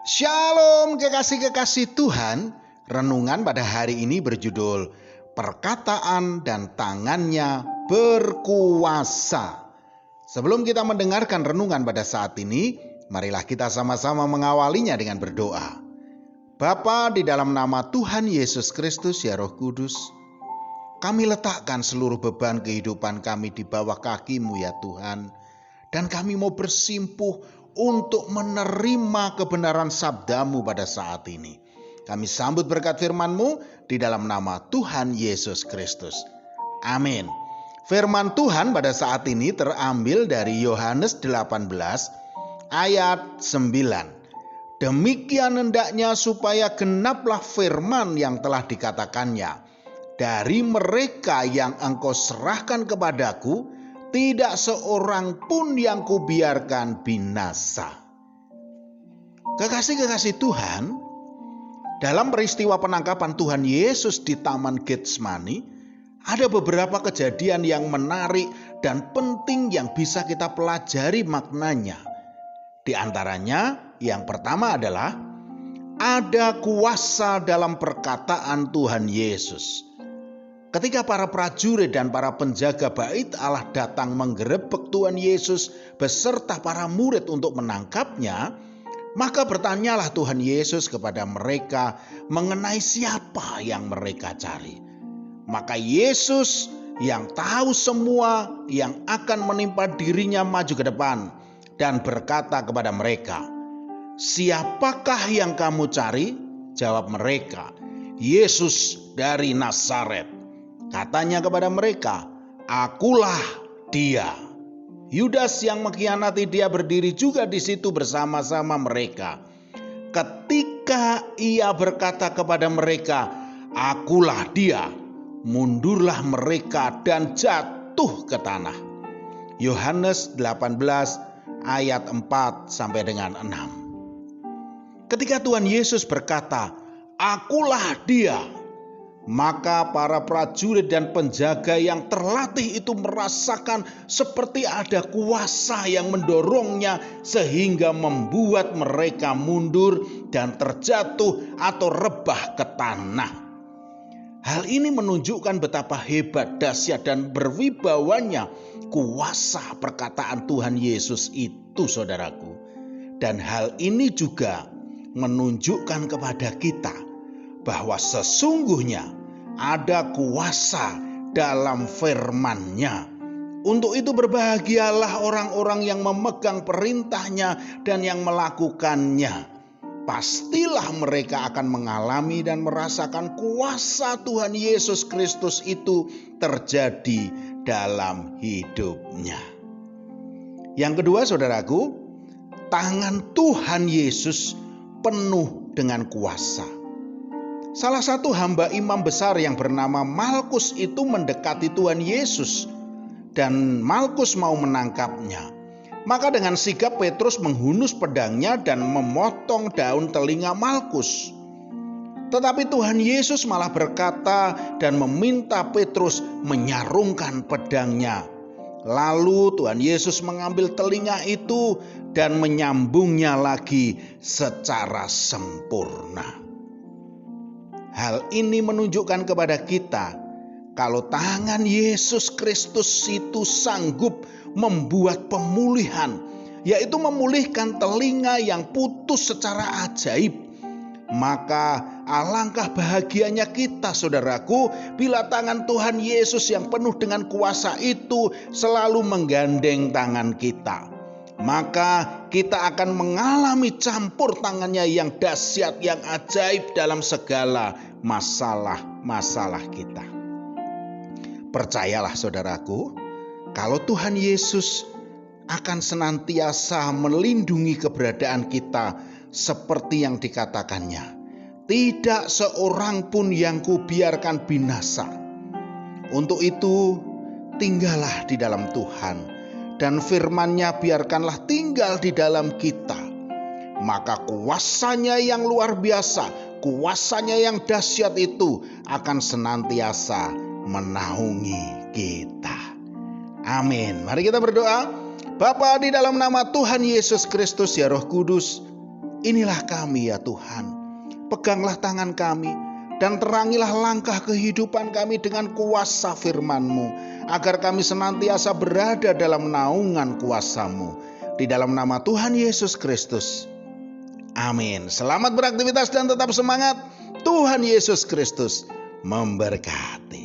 Shalom kekasih-kekasih Tuhan. Renungan pada hari ini berjudul Perkataan dan Tangannya Berkuasa. Sebelum kita mendengarkan renungan pada saat ini, marilah kita sama-sama mengawalinya dengan berdoa. Bapa, di dalam nama Tuhan Yesus Kristus, ya Roh Kudus, kami letakkan seluruh beban kehidupan kami di bawah kaki-Mu ya Tuhan. Dan kami mau bersimpuh untuk menerima kebenaran sabda-Mu pada saat ini. Kami sambut berkat firman-Mu di dalam nama Tuhan Yesus Kristus. Amin. Firman Tuhan pada saat ini terambil dari Yohanes 18 ayat 9. Demikian hendaknya supaya genaplah firman yang telah dikatakannya. Dari mereka yang Engkau serahkan kepadaku, tidak seorang pun yang kubiarkan binasa. Kekasih-kekasih Tuhan, dalam peristiwa penangkapan Tuhan Yesus di Taman Getsemani, ada beberapa kejadian yang menarik dan penting yang bisa kita pelajari maknanya. Di antaranya, yang pertama adalah ada kuasa dalam perkataan Tuhan Yesus. Ketika para prajurit dan para penjaga bait Allah datang menggerebek Tuhan Yesus beserta para murid untuk menangkapnya, maka bertanyalah Tuhan Yesus kepada mereka mengenai siapa yang mereka cari. Maka Yesus yang tahu semua yang akan menimpa dirinya maju ke depan dan berkata kepada mereka, "Siapakah yang kamu cari?" Jawab mereka, "Yesus dari Nazaret." Katanya kepada mereka, "Akulah dia." Yudas yang mengkhianati dia berdiri juga di situ bersama-sama mereka. Ketika ia berkata kepada mereka, "Akulah dia," mundurlah mereka dan jatuh ke tanah. Yohanes 18 ayat 4 sampai dengan 6. Ketika Tuhan Yesus berkata, "Akulah dia," maka para prajurit dan penjaga yang terlatih itu merasakan seperti ada kuasa yang mendorongnya sehingga membuat mereka mundur dan terjatuh atau rebah ke tanah. Hal ini menunjukkan betapa hebat, dahsyat dan berwibawanya kuasa perkataan Tuhan Yesus itu, saudaraku. Dan hal ini juga menunjukkan kepada kita bahwa sesungguhnya ada kuasa dalam firman-Nya. Untuk itu berbahagialah orang-orang yang memegang perintah-Nya dan yang melakukannya. Pastilah mereka akan mengalami dan merasakan kuasa Tuhan Yesus Kristus itu terjadi dalam hidupnya. Yang kedua, saudaraku, tangan Tuhan Yesus penuh dengan kuasa. Salah satu hamba imam besar yang bernama Malkus itu mendekati Tuhan Yesus dan Malkus mau menangkapnya. Maka dengan sigap Petrus menghunus pedangnya dan memotong daun telinga Malkus. Tetapi Tuhan Yesus malah berkata dan meminta Petrus menyarungkan pedangnya. Lalu Tuhan Yesus mengambil telinga itu dan menyambungnya lagi secara sempurna. Hal ini menunjukkan kepada kita kalau tangan Yesus Kristus itu sanggup membuat pemulihan, yaitu memulihkan telinga yang putus secara ajaib. Maka alangkah bahagianya kita, saudaraku, bila tangan Tuhan Yesus yang penuh dengan kuasa itu selalu menggandeng tangan kita. Maka kita akan mengalami campur tangannya yang dahsyat, yang ajaib dalam segala masalah-masalah kita. Percayalah saudaraku, kalau Tuhan Yesus akan senantiasa melindungi keberadaan kita seperti yang dikatakannya. Tidak seorang pun yang kubiarkan binasa. Untuk itu, tinggallah di dalam Tuhan. Dan firman-Nya biarkanlah tinggal di dalam kita. Maka kuasanya yang luar biasa, kuasanya yang dahsyat itu akan senantiasa menaungi kita. Amin. Mari kita berdoa. Bapa, di dalam nama Tuhan Yesus Kristus, ya Roh Kudus, inilah kami ya Tuhan. Peganglah tangan kami dan terangilah langkah kehidupan kami dengan kuasa firman-Mu, agar kami senantiasa berada dalam naungan kuasa-Mu. Di dalam nama Tuhan Yesus Kristus. Amin. Selamat beraktivitas dan tetap semangat. Tuhan Yesus Kristus memberkati.